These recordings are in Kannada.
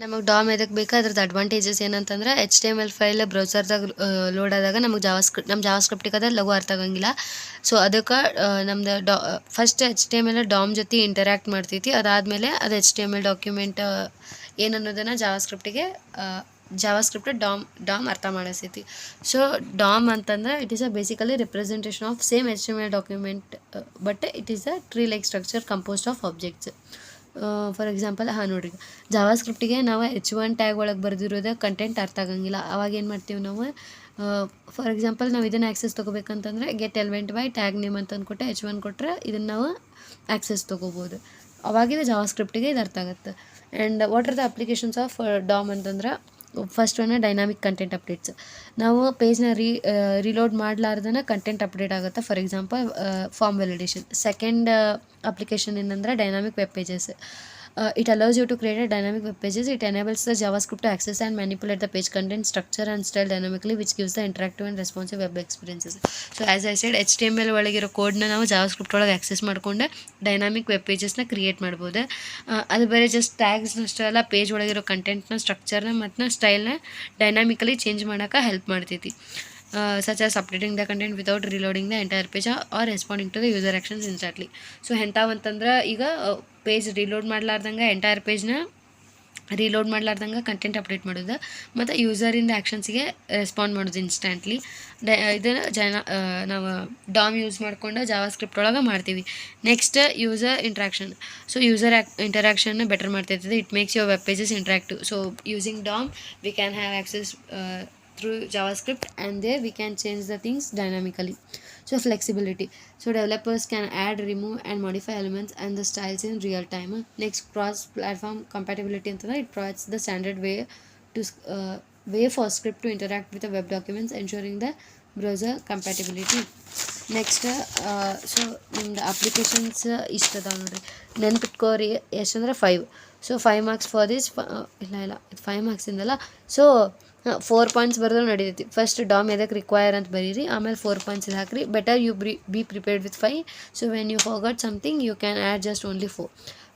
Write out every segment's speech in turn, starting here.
ನಮಗೆ ಡಾಮ್ ಎದಕ್ಕೆ ಬೇಕು ಅದ್ರದ್ದು ಅಡ್ವಾಂಟೇಜಸ್ ಏನಂತಂದ್ರೆ HTML ಫೈಲ್ ಬ್ರೌಸರ್ದಾಗ ಲೋಡ್ ಆದಾಗ ನಮಗೆ ನಮ್ಮ ಜಾವಾಸ್ಕ್ರಿಪ್ಟಿಗೆ ಅದ ಲಘು ಅರ್ಥ ಆಗಂಗಿಲ್ಲ. ಸೊ ಅದಕ್ಕೆ ನಮ್ದು ಫಸ್ಟ್ HTML ಡಾಮ್ ಜೊತೆ ಇಂಟರ್ಯಾಕ್ಟ್ ಮಾಡ್ತೈತಿ. ಅದಾದಮೇಲೆ ಅದು HTML ಡಾಕ್ಯುಮೆಂಟ್ ಏನನ್ನೋದನ್ನು ಜಾವಾಸ್ಕ್ರಿಪ್ಟ್ ಡಾಮ್ ಅರ್ಥ ಮಾಡಿಸ್ತೈತಿ. ಸೊ ಡಾಮ್ ಅಂತಂದ್ರೆ it is a basically representation of same HTML document, but it is a tree like structure composed of objects. For example ನೋಡಿರಿ, ಜಾವಾಸ್ಕ್ರಿಪ್ಟಿಗೆ ನಾವು H1 ಟ್ಯಾಗ್ ಒಳಗೆ ಬರೆದಿರೋದು ಕಂಟೆಂಟ್ ಅರ್ಥ ಆಗಂಗಿಲ್ಲ. ಅವಾಗ ಏನು ಮಾಡ್ತೀವಿ ನಾವು, ಫಾರ್ ಎಕ್ಸಾಂಪಲ್ ನಾವು ಇದನ್ನು ಆ್ಯಕ್ಸೆಸ್ ತೊಗೋಬೇಕಂತಂದ್ರೆ get element by tag name ಅಂತ ಅಂದ್ಕೊಟ್ಟೆ H1 ಕೊಟ್ಟರೆ ಇದನ್ನು ನಾವು ಆ್ಯಕ್ಸೆಸ್ ತೊಗೋಬೋದು. ಅವಾಗಿದು ಜಾವಾಸ್ಕ್ರಿಪ್ಟಿಗೆ ಇದು ಅರ್ಥ ಆಗುತ್ತೆ. And what are the applications of DOM ಅಂತಂದ್ರೆ, first one dynamic content updates. ನಾವು ಪೇಜ್ನ ರಿಲೋಡ್ ಮಾಡಲಾರ್ದನ ಕಂಟೆಂಟ್ ಅಪ್ಡೇಟ್ ಆಗುತ್ತೆ. For example form validation. Second application ಏನಂದ್ರೆ dynamic web pages. It allows you to create a dynamic web pages. It enables the JavaScript to access and manipulate the page content, structure and style dynamically, which gives the interactive and responsive web experiences. So as I said, HTML ಒಳಗಿರೋ ಕೋಡ್ನ ನಾವು ಜಾವಾಸ್ಕ್ರಿಪ್ಟ್ ಒಳಗೆ ಆಕ್ಸೆಸ್ ಮಾಡಿಕೊಂಡು ಡೈನಾಮಿಕ್ ವೆಬ್ ಪೇಜಸ್ನ ಕ್ರಿಯೇಟ್ ಮಾಡ್ಬೋದು. ಅದು ಬೇರೆ ಜಸ್ಟ್ ಟ್ಯಾಗ್ಸ್ನಷ್ಟೇ ಅಲ್ಲ, ಪೇಜ್ ಒಳಗಿರೋ ಕಂಟೆಂಟ್ನ, ಸ್ಟ್ರಕ್ಚರ್ನ ಮತ್ತು ಸ್ಟೈಲ್ನ ಡೈನಾಮಿಕಲಿ ಚೇಂಜ್ ಮಾಡೋಕೆ ಹೆಲ್ಪ್ ಮಾಡ್ತೈತಿ. Such as updating the content without reloading the entire page or responding to the user actions instantly. So ಎಂಥವಂತಂದ್ರೆ ಈಗ ಪೇಜ್ ರಿಲೋಡ್ ಮಾಡ್ಲಾರ್ದಂಗೆ ಎಂಟೈರ್ ಪೇಜ್ನ ರೀಲೋಡ್ ಮಾಡ್ಲಾರ್ದಂಗೆ ಕಂಟೆಂಟ್ ಅಪ್ಡೇಟ್ ಮಾಡೋದು ಮತ್ತು ಯೂಸರಿಂದ ಆ್ಯಕ್ಷನ್ಸಿಗೆ ರೆಸ್ಪಾಂಡ್ ಮಾಡೋದು ಇನ್ಸ್ಟ್ಯಾಂಟ್ಲಿ. ಇದನ್ನು ನಾವು ಡಾಮ್ ಯೂಸ್ ಮಾಡ್ಕೊಂಡು ಜಾವಾಸ್ಕ್ರಿಪ್ಟ್ ಒಳಗೆ ಮಾಡ್ತೀವಿ. Next user interaction. So user ಇಂಟರಾಕ್ಷನ್ನ ಬೆಟರ್ ಮಾಡ್ತೈತದೆ. It makes your web pages interactive. So using DOM we can have access through JavaScript, and there we can change the things dynamically. So flexibility. So developers can add, remove and modify elements and the styles in real time. Next, cross platform compatibility antha, it provides the standard way for script to interact with the web documents, ensuring the browser compatibility. Next, so nimದು ಅಪ್ಲಿಕೇಶನ್ಸ್ ಇಷ್ಟ ಅದಾವ ನೋಡಿರಿ, ನೆನ್ಪಿಟ್ಕೋರಿ. ಎಷ್ಟಂದ್ರೆ 5. So 5 marks for this. ಇಲ್ಲ 5 ಮಾರ್ಕ್ಸ್ ಇಂದಲ್ಲ. ಸೊ 4 ಪಾಯಿಂಟ್ಸ್ ಬರೆದ್ರು ನಡೀತೈತಿ. ಫಸ್ಟ್ ಡಾಮ್ ಎದಕ್ಕೆ ರಿಕ್ವೈರ್ ಅಂತ ಬರೀರಿ, ಆಮೇಲೆ 4 ಪಾಯಿಂಟ್ಸ್ ಇದು ಹಾಕ್ರಿ. Better you be prepared with 5. So when you forgot something you can add just only 4.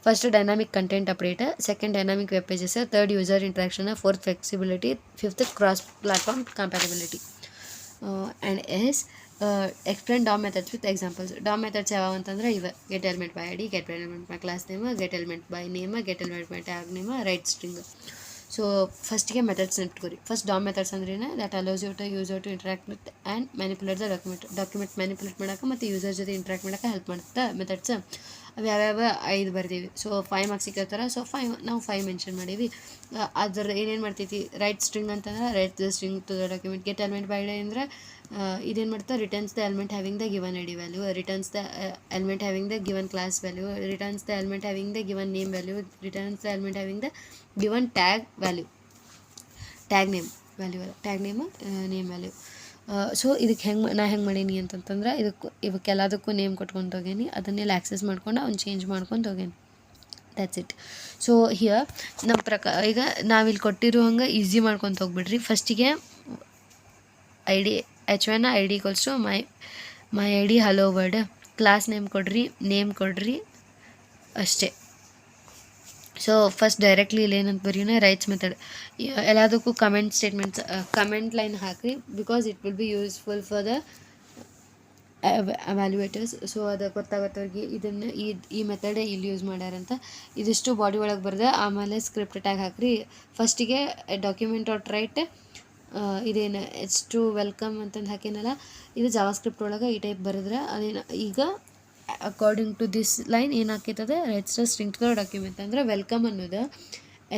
First dynamic content update, second dynamic web pages, third user interaction, fourth flexibility, fifth cross platform compatibility. And explain DOM methods with examples. DOM methods ಯಾವ ಅಂತಂದ್ರೆ ಇವೆ: get element by ID, get element by class name, get element by name, get element by tag name, write string. So ಫಸ್ಟಿಗೆ ಮೆಥಡ್ಸ್ ನೆನ್ಪಿಟ್ಕೋರಿ. ಫಸ್ಟ್ ಡಾಮ್ ಮೆಥಡ್ಸ್ ಅಂದ್ರೇನು, that allows you to user to interact with and manipulate the document manipulate ಮಾಡೋಕೆ ಮತ್ತು ಯೂಸರ್ ಜೊತೆ ಇಂಟ್ರಾಕ್ಟ್ ಮಾಡೋಕೆ ಹೆಲ್ಪ್ ಮಾಡುತ್ತೆ ಮೆಥಡ್ಸ್. ಅವು ಯಾವ್ಯಾವ 5 ಬರ್ತೀವಿ. So 5 marks ಸಿಕ್ಕತ್ತಾರ. ಸೊ ನಾವು 5 ಮೆನ್ಷನ್ ಮಾಡೀವಿ. ಅದ್ರ ಏನೇನು ಮಾಡ್ತೈತಿ, ರೈಟ್ ಸ್ಟ್ರಿಂಗ್ ಅಂತಂದ್ರೆ write the string to the document. Get element by ID ಅಂದರೆ ಇದೇನು ಮಾಡ್ತಾ, returns the element having the given ID value, returns the element having the given class value, returns the element having the given name value, returns the element having the given tag value, tag name name value. So ಇದಕ್ಕೆ ನಾ ಹೆಂಗೆ ಮಾಡೀನಿ ಅಂತಂತಂದ್ರೆ, ಇವಕ್ಕೆಲ್ಲದಕ್ಕೂ ನೇಮ್ ಕೊಟ್ಕೊಂಡು ಹೋಗೇನಿ, ಅದನ್ನೆಲ್ಲ ಆ್ಯಕ್ಸೆಸ್ ಮಾಡ್ಕೊಂಡು ಅವ್ನು ಚೇಂಜ್ ಮಾಡ್ಕೊಂಡು ಹೋಗೇನಿ. That's it. ಸೊ ಹಿಯರ್ ನಮ್ಮ ಈಗ ನಾವಿಲ್ಲಿ ಕೊಟ್ಟಿರೋ ಹಂಗೆ ಈಸಿ ಮಾಡ್ಕೊತ ಹೋಗ್ಬಿಡ್ರಿ. ಫಸ್ಟಿಗೆ ID H1 ID equals to my ID hello word, class name ಕೊಡ್ರಿ ಅಷ್ಟೇ. ಸೊ ಫಸ್ಟ್ ಡೈರೆಕ್ಟ್ಲಿ ಇಲ್ಲಿ ಏನಂತ ಬರೀನ, ರೈಟ್ಸ್ ಮೆಥಡ್. ಎಲ್ಲದಕ್ಕೂ ಕಮೆಂಟ್ ಲೈನ್ ಹಾಕಿ, because it will be useful for the valuators. So ಅದು ಗೊತ್ತಾಗತ್ತವ್ರಿಗೆ ಇದನ್ನು ಈ ಮೆಥಡೇ ಇಲ್ಲಿ ಯೂಸ್ ಮಾಡ್ಯಾರಂತ. ಇದಿಷ್ಟು ಬಾಡಿ ಒಳಗೆ ಬರೆದ ಆಮೇಲೆ ಸ್ಕ್ರಿಪ್ಟ್ ಟ್ಯಾಗ್ ಹಾಕ್ರಿ. ಫಸ್ಟಿಗೆ ಡಾಕ್ಯುಮೆಂಟ್ ಆಟ್ ರೈಟ್ ಇದೇನು H2 ವೆಲ್ಕಮ್ ಅಂತಂದು ಹಾಕೇನಲ್ಲ, ಇದು ಜಾವಾಸ್ಕ್ರಿಪ್ಟ್ ಒಳಗೆ ಈ ಟೈಪ್ ಬರೆದ್ರೆ ಅದೇನು, ಈಗ ಅಕಾರ್ಡಿಂಗ್ ಟು ದಿಸ್ ಲೈನ್ ಏನು ಹಾಕೈತದೆ, writes string to the document ಅಂದರೆ ವೆಲ್ಕಮ್ ಅನ್ನೋದು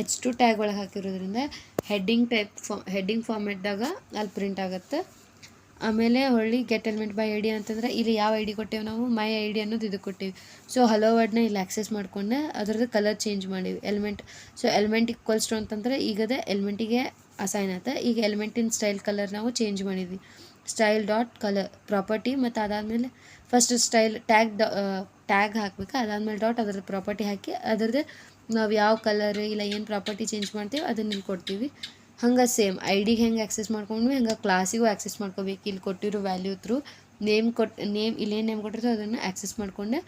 H2 ಟ್ಯಾಗ್ ಒಳಗೆ ಹಾಕಿರೋದ್ರಿಂದ ಹೆಡ್ಡಿಂಗ್ ಫಾರ್ಮೆಟ್ದಾಗ ಅಲ್ಲಿ ಪ್ರಿಂಟ್ ಆಗುತ್ತೆ. ಆಮೇಲೆ ಗೆಟ್ ಎಲಿಮೆಂಟ್ ಬೈ ID ಅಂತಂದ್ರೆ ಇಲ್ಲಿ ಯಾವ ID ಕೊಟ್ಟೇವೆ ನಾವು, ಮೈ ID ಅನ್ನೋದು ಇದು ಕೊಟ್ಟೇವಿ. ಸೊ ಹಲೋ ವರ್ಡ್ನ ಇಲ್ಲಿ ಆಕ್ಸೆಸ್ ಮಾಡ್ಕೊಂಡು ಅದರದ್ದು ಕಲರ್ ಚೇಂಜ್ ಮಾಡೀವಿ. Element, so element equals to ಅಂತಂದ್ರೆ ಈಗದ ಎಲಿಮೆಂಟಿಗೆ ಅಸೈನ್ ಆಯ್ತು. ಈಗ ಎಲಿಮೆಂಟಿನ ಸ್ಟೈಲ್ ಕಲರ್ ನಾವು ಚೇಂಜ್ ಮಾಡಿದ್ವಿ. ಸ್ಟೈಲ್ ಡಾಟ್ ಕಲರ್ ಪ್ರಾಪರ್ಟಿ, ಮತ್ತು ಅದಾದಮೇಲೆ ಫಸ್ಟ್ ಸ್ಟೈಲ್ ಟ್ಯಾಗ್ ಹಾಕ್ಬೇಕು, ಅದಾದಮೇಲೆ ಡಾಟ್ ಅದ್ರದ್ದು ಪ್ರಾಪರ್ಟಿ ಹಾಕಿ ಅದ್ರದ್ದು ನಾವು ಯಾವ ಕಲರ್ ಇಲ್ಲ ಏನು ಪ್ರಾಪರ್ಟಿ ಚೇಂಜ್ ಮಾಡ್ತೀವಿ ಅದನ್ನು ಇಲ್ಲಿ ಕೊಡ್ತೀವಿ. ಹಂಗೆ ಸೇಮ್ ಐಡಿಗೆ ಹೆಂಗೆ ಆಕ್ಸೆಸ್ ಮಾಡ್ಕೊಂಡ್ವಿ ಹಂಗೆ ಕ್ಲಾಸಿಗೂ ಆಕ್ಸೆಸ್ ಮಾಡ್ಕೋಬೇಕು. ಇಲ್ಲಿ ಕೊಟ್ಟಿರೋ ವ್ಯಾಲ್ಯೂ ಥ್ರೂ ನೇಮ್ ಇಲ್ಲೇನು ನೇಮ್ ಕೊಟ್ಟಿರ್ತೋ ಅದನ್ನು ಆಕ್ಸೆಸ್ ಮಾಡಿಕೊಂಡೆ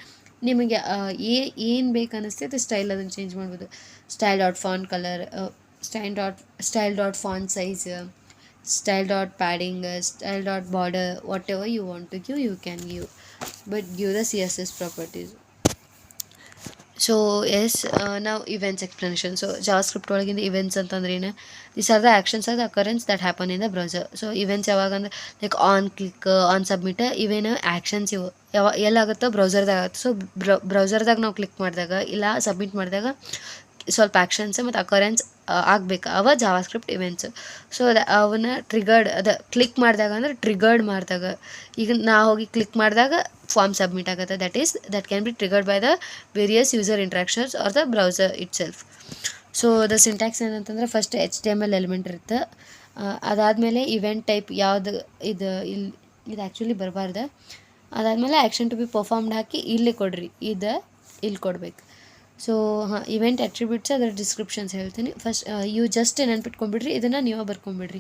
ನಿಮಗೆ ಏನು ಬೇಕು ಅನ್ನಿಸ್ತೈತೆ ಸ್ಟೈಲ್ ಅದನ್ನು ಚೇಂಜ್ ಮಾಡ್ಬೋದು. Style dot font colour style dot font size, style dot padding, style dot border, whatever you want to give you can give, but give the CSS properties. So yes ನಾವು ಇವೆಂಟ್ಸ್ ಎಕ್ಸ್ಪ್ಲನೇಷನ್. ಸೊ ಜಾವಾಸ್ಕ್ರಿಪ್ಟ್ ಒಳಗಿಂದ ಇವೆಂಟ್ಸ್ ಅಂತಂದ್ರೆ ಏನು? These are the actions are the occurrences that happen in the browser. So events ಯಾವಾಗ ಅಂದ್ರೆ like on click, on submit, ಇವೇನು ಆ್ಯಕ್ಷನ್ಸ್ ಇವು ಎಲ್ಲಾಗುತ್ತೋ ಬ್ರೌಸರ್ದಾಗ ಆಗುತ್ತೆ. ಸೊ ಬ್ರೌಸರ್ದಾಗ ನಾವು ಕ್ಲಿಕ್ ಮಾಡಿದಾಗ ಇಲ್ಲ ಸಬ್ಮಿಟ್ ಮಾಡಿದಾಗ ಸ್ವಲ್ಪ ಆ್ಯಕ್ಷನ್ಸ್ ಮತ್ತು ಅಕರೆನ್ಸ್ ಆಗಬೇಕು, ಅವ ಜಾವಾಸ್ಕ್ರಿಪ್ಟ್ ಇವೆಂಟ್ಸ್. ಸೊ ಅವನ್ನ ಟ್ರಿಗರ್ಡ್ ಕ್ಲಿಕ್ ಮಾಡಿದಾಗ ಅಂದ್ರೆ ಟ್ರಿಗರ್ಡ್ ಮಾಡಿದಾಗ, ಈಗ ನಾವು ಹೋಗಿ ಕ್ಲಿಕ್ ಮಾಡಿದಾಗ ಫಾರ್ಮ್ ಸಬ್ಮಿಟ್ ಆಗುತ್ತೆ. That can be triggered by the various user interactions are the browser it self. So the syntax ಏನಂತಂದ್ರೆ ಫಸ್ಟ್ HTML ಎಲಿಮೆಂಟ್ ಇರುತ್ತೆ, ಅದಾದಮೇಲೆ ಇವೆಂಟ್ ಟೈಪ್ ಯಾವುದು ಇದು ಆ್ಯಕ್ಚುಲಿ ಬರಬಾರ್ದು. ಅದಾದಮೇಲೆ ಆ್ಯಕ್ಷನ್ ಟು ಬಿ ಪರ್ಫಾರ್ಮ್ಡ್ ಹಾಕಿ ಇಲ್ಲಿ ಕೊಡ್ರಿ, ಇಲ್ಲಿ ಕೊಡ್ಬೇಕು. ಸೊ ಇವೆಂಟ್ ಅಟ್ರಿಬ್ಯೂಟ್ಸ್ ಅದರ ಡಿಸ್ಕ್ರಿಪ್ಷನ್ಸ್ ಹೇಳ್ತೀನಿ. ಫಸ್ಟ್ ಇವು ಜಸ್ಟ್ ನೆನ್ಪಿಟ್ಕೊಂಡ್ಬಿಡ್ರಿ, ಇದನ್ನು ನೀವು ಬರ್ಕೊಂಬಿಡ್ರಿ.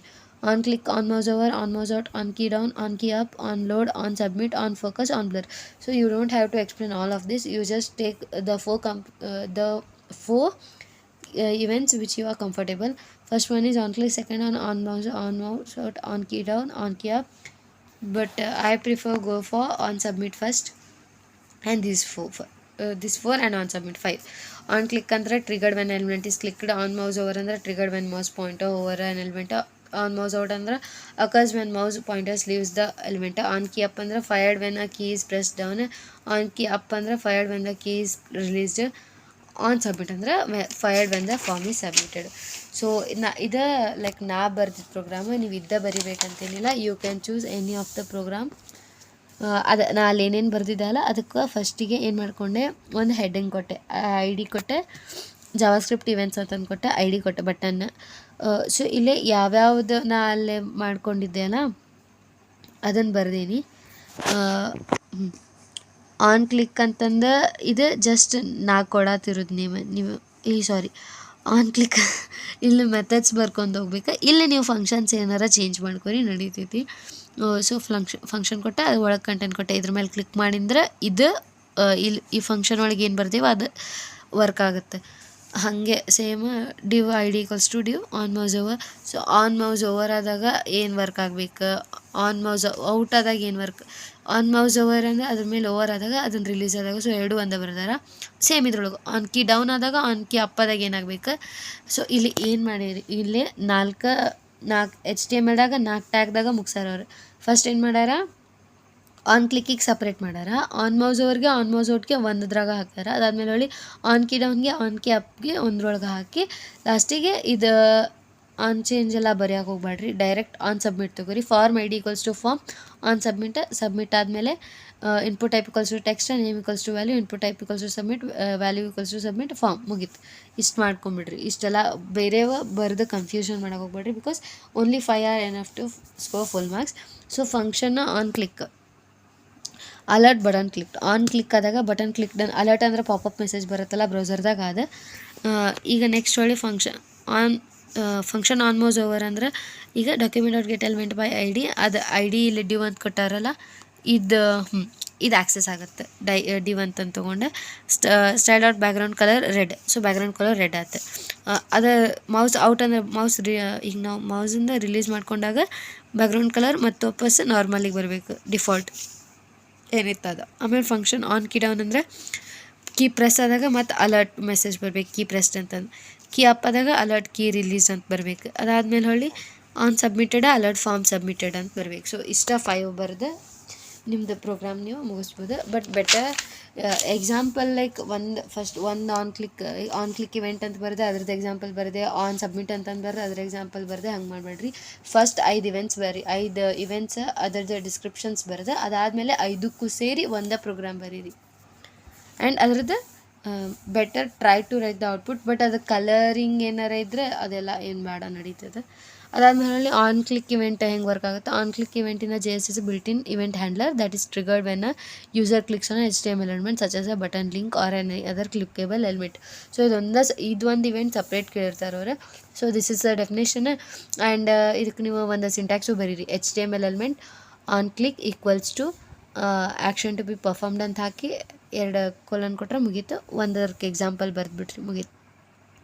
On click, on mouse over, on mouse out, on key down, on key up, on load, on submit, on focus, on blur. So you don't have to explain all of this. You just take the four events which you are comfortable. First one is on click, second on mouse out, on key down, on key up, but I prefer go for on submit first, and these four and on submit 5. On click andre triggered when element is clicked, on mouse over andre triggered when mouse pointer over an element, on mouse out andre occurs when mouse pointers leaves the element, on key up andre fired when a key is pressed down, on key up andre fired when the key is released, on submit andre fired when the form is submitted. So ಇದು ಲೈಕ್ ನಾ ಬರ್ದಿದ್ದ ಪ್ರೋಗ್ರಾಮ್, ನೀವು ಬರಿಬೇಕಂತೇನಿಲ್ಲ. You can choose any of the program. ಅದು ನಾ ಅಲ್ಲಿ ಏನೇನು ಬರ್ದಿದ್ದಲ್ಲ ಅದಕ್ಕೆ ಫಸ್ಟಿಗೆ ಏನು ಮಾಡಿಕೊಂಡೆ, ಒಂದು ಹೆಡ್ಡಿಂಗ್ ಕೊಟ್ಟೆ, ID ಕೊಟ್ಟೆ, ಜಾವಾಸ್ಕ್ರಿಪ್ಟ್ ಇವೆಂಟ್ಸ್ ಅಂತಂದು ಕೊಟ್ಟೆ, ID ಕೊಟ್ಟೆ ಬಟನ್ನ. ಸೊ ಇಲ್ಲೇ ಯಾವ್ಯಾವ್ದು ನಾ ಅಲ್ಲೇ ಮಾಡ್ಕೊಂಡಿದ್ದೆ ಅಲ್ಲ ಅದನ್ನು ಬರ್ದೀನಿ. ಆನ್ ಕ್ಲಿಕ್ ಅಂತಂದು ಇದು ಜಸ್ಟ್ ನಾ ಕೊಡತ್ತಿರೋದು ನೀವು ಸಾರಿ ಆನ್ ಕ್ಲಿಕ್ ಇಲ್ಲಿ ಮೆಥಡ್ಸ್ ಬರ್ಕೊಂಡು ಹೋಗ್ಬೇಕು. ಇಲ್ಲಿ ನೀವು ಫಂಕ್ಷನ್ಸ್ ಏನಾರ ಚೇಂಜ್ ಮಾಡ್ಕೊರಿ ನಡೀತೈತಿ. ಸೊ ಫಂಕ್ಷನ್ ಕೊಟ್ಟೆ, ಅದು ಒಳಗೆ ಕಂಟೆಂಟ್ ಕೊಟ್ಟೆ, ಇದ್ರ ಮೇಲೆ ಕ್ಲಿಕ್ ಮಾಡಿದ್ರೆ ಇದು ಇಲ್ಲಿ ಈ ಫಂಕ್ಷನ್ ಒಳಗೆ ಏನು ಬರ್ತೀವೋ ಅದು ವರ್ಕ್ ಆಗುತ್ತೆ. ಹಾಗೆ same div ID equals to div on mouse over. So on mouse over ಆದಾಗ ಏನು ವರ್ಕ್ ಆಗಬೇಕು, ಆನ್ ಮೌಸ್ ಔಟ್ ಆದಾಗ ಏನು ವರ್ಕ್, ಆನ್ ಮೌಸ್ ಓವರ್ ಅಂದರೆ ಅದ್ರ ಮೇಲೆ ಓವರ್ ಆದಾಗ ಅದನ್ನು ರಿಲೀಸ್ ಆದಾಗ, ಸೊ ಎರಡು ಒಂದೇ ಬರ್ದಾರ. ಸೇಮ್ ಇದ್ರೊಳಗೆ ಆನ್ ಕೀ ಡೌನ್ ಆದಾಗ ಆನ್ ಕೀ ಅಪ್ ಆದಾಗ ಏನಾಗಬೇಕು. ಸೊ ಇಲ್ಲಿ ಏನು ಮಾಡಿರಿ, ಇಲ್ಲಿ 4 HTMLದಾಗ 4 ಟ್ಯಾಗ್ದಾಗ ಮುಗ್ಸಾರ ಅವ್ರು. ಫಸ್ಟ್ ಏನು ಮಾಡ್ಯಾರ, ಆನ್ ಕ್ಲಿಕ್ಕಿಗೆ ಸಪ್ರೇಟ್ ಮಾಡ್ಯಾರ, ಆನ್ ಮೌಸ್ ಓವರ್ಗೆ ಆನ್ ಮೌಸ್ ಔಟ್ಗೆ ಒಂದ್ರಾಗ ಹಾಕ್ಯಾರ. ಅದಾದಮೇಲೆ ಹೊಳ್ಳಿ ಆನ್ ಕೀ ಡೌನ್ಗೆ ಆನ್ ಕೀ ಅಪ್ಗೆ ಒಂದ್ರೊಳಗೆ ಹಾಕಿ ಲಾಸ್ಟಿಗೆ ಇದು ಆನ್ ಚೇಂಜ್ ಎಲ್ಲ ಬರೆಯೋಕೆ ಹೋಗ್ಬೇಡ್ರಿ, ಡೈರೆಕ್ಟ್ ಆನ್ ಸಬ್ಮಿಟ್ ತಗೋರಿ. Form ID equals to form, on submit ಆದಮೇಲೆ input type equals to text, name equals to value, input type equals to submit, value equals to submit, form ಮುಗೀತು. ಇಷ್ಟು ಮಾಡ್ಕೊಂಬಿಡ್ರಿ. ಇಷ್ಟೆಲ್ಲ ಬೇರೆವ ಬರೆದು ಕನ್ಫ್ಯೂಷನ್ ಮಾಡೋಕೆ ಹೋಗ್ಬೇಡ್ರಿ, because only 5 are enough to score full marks. So ಫಂಕ್ಷನ್ನ on click, alert button click, on click ಆದಾಗ ಬಟನ್ ಕ್ಲಿಕ್ ಡನ್. ಅಲರ್ಟ್ ಅಂದರೆ ಪಾಪಪ್ ಮೆಸೇಜ್ ಬರುತ್ತಲ್ಲ ಬ್ರೌಸರ್ದಾಗ ಅದು. ಈಗ ನೆಕ್ಸ್ಟ್ ಹೊಳ್ಳಿ ಫಂಕ್ಷನ್ ಆನ್ ಮೌಸ್ ಓವರ್ ಅಂದ್ರೆ ಈಗ document dot get element by ID, ಅದು ID ಇಲ್ಲಿ div ಅಂತ ಕೊಟ್ಟಾರಲ್ಲ, ಇದು ಆಕ್ಸೆಸ್ ಆಗುತ್ತೆ. div ಅಂತ ತೊಗೊಂಡೆ. Style out background colour red, so background colour red ಆಗುತ್ತೆ. ಅದು ಮೌಸ್ ಔಟ್ ಅಂದರೆ ಈಗ ನಾವು ಮೌಸಿಂದ ರಿಲೀಸ್ ಮಾಡ್ಕೊಂಡಾಗ ಬ್ಯಾಕ್ಗ್ರೌಂಡ್ ಕಲರ್ ಮತ್ತು ವಾಪಸ್ ನಾರ್ಮಲಿಗೆ ಬರಬೇಕು, ಡಿಫಾಲ್ಟ್ ಏನಿತ್ತದ. ಆಮೇಲೆ ಫಂಕ್ಷನ್ ಆನ್ ಕೀ ಡೌನ್ ಅಂದರೆ ಕೀ ಪ್ರೆಸ್ ಆದಾಗ ಮತ್ತು ಅಲರ್ಟ್ ಮೆಸೇಜ್ ಬರಬೇಕು, ಕೀ ಪ್ರೆಸ್ಡ್ ಅಂತಂದು. ಕೀ ಅಪ್ ಆದಾಗ ಅಲರ್ಟ್ ಕೀ ರಿಲೀಸ್ ಅಂತ ಬರಬೇಕು. ಅದಾದಮೇಲೆ ಹೊಳ್ಳಿ on submitted alert form submitted ಅಂತ ಬರಬೇಕು. ಸೊ ಇಷ್ಟ 5 ಬರೆದು ನಿಮ್ಮದು ಪ್ರೋಗ್ರಾಮ್ ನೀವು ಮುಗಿಸ್ಬೋದು. ಬಟ್ ಬೆಟರ್ ಎಕ್ಸಾಂಪಲ್ ಲೈಕ್ ಒಂದು ಆನ್ ಕ್ಲಿಕ್ ಇವೆಂಟ್ ಅಂತ ಬರೆದೆ ಅದ್ರದ್ದು ಎಕ್ಸಾಂಪಲ್ ಬರೆದೆ, ಆನ್ ಸಬ್ಮಿಟ್ ಅಂತಂದು ಬರೆದೆ ಅದ್ರ ಎಕ್ಸಾಂಪಲ್ ಬರೆದೆ, ಹಂಗೆ ಮಾಡಬೇಡ್ರಿ. ಫಸ್ಟ್ 5 ಇವೆಂಟ್ಸ್ 5 ಇವೆಂಟ್ಸ್ ಅದರದ್ದು ಡಿಸ್ಕ್ರಿಪ್ಷನ್ಸ್ ಬರೆದೆ, ಅದಾದಮೇಲೆ 5ಕ್ಕೂ ಸೇರಿ ಒಂದೇ ಪ್ರೋಗ್ರಾಮ್ ಬರೀರಿ. ಆ್ಯಂಡ್ ಅದ್ರದ್ದು better try to write the output. But ಅದು ಕಲರಿಂಗ್ ಏನಾರ ಇದ್ದರೆ ಅದೆಲ್ಲ ಏನು ಬೇಡ, ನಡೀತದೆ. ಅದಾದಮೇಲೆ ಆನ್ ಕ್ಲಿಕ್ ಇವೆಂಟ್ ಹೆಂಗೆ ವರ್ಕ್ ಆಗುತ್ತೆ. ಆನ್ ಕ್ಲಿಕ್ ಇವೆಂಟಿನ JS is a built-in event handler that is triggered when a user clicks on an HTML element such as a button, link or any other clickable element. So ಇದೊಂದು ಇವೆಂಟ್ ಸಪ್ರೇಟ್ ಕೇಳಿರ್ತಾರೆ ಅವ್ರೆ. So this is the definition. And ಇದಕ್ಕೆ ನೀವು ಒಂದು ಸಿಂಟ್ಯಾಕ್ಸು ಬರೀರಿ. HTML element on click equals to action to be performed ಅಂತ ಹಾಕಿ 2 ಕೊಲನ್ ಕೊಟ್ಟರೆ ಮುಗೀತು. ಒಂದಕ್ಕೆ ಎಕ್ಸಾಂಪಲ್ ಬರೆದ್ಬಿಟ್ರಿ, ಮುಗೀತು.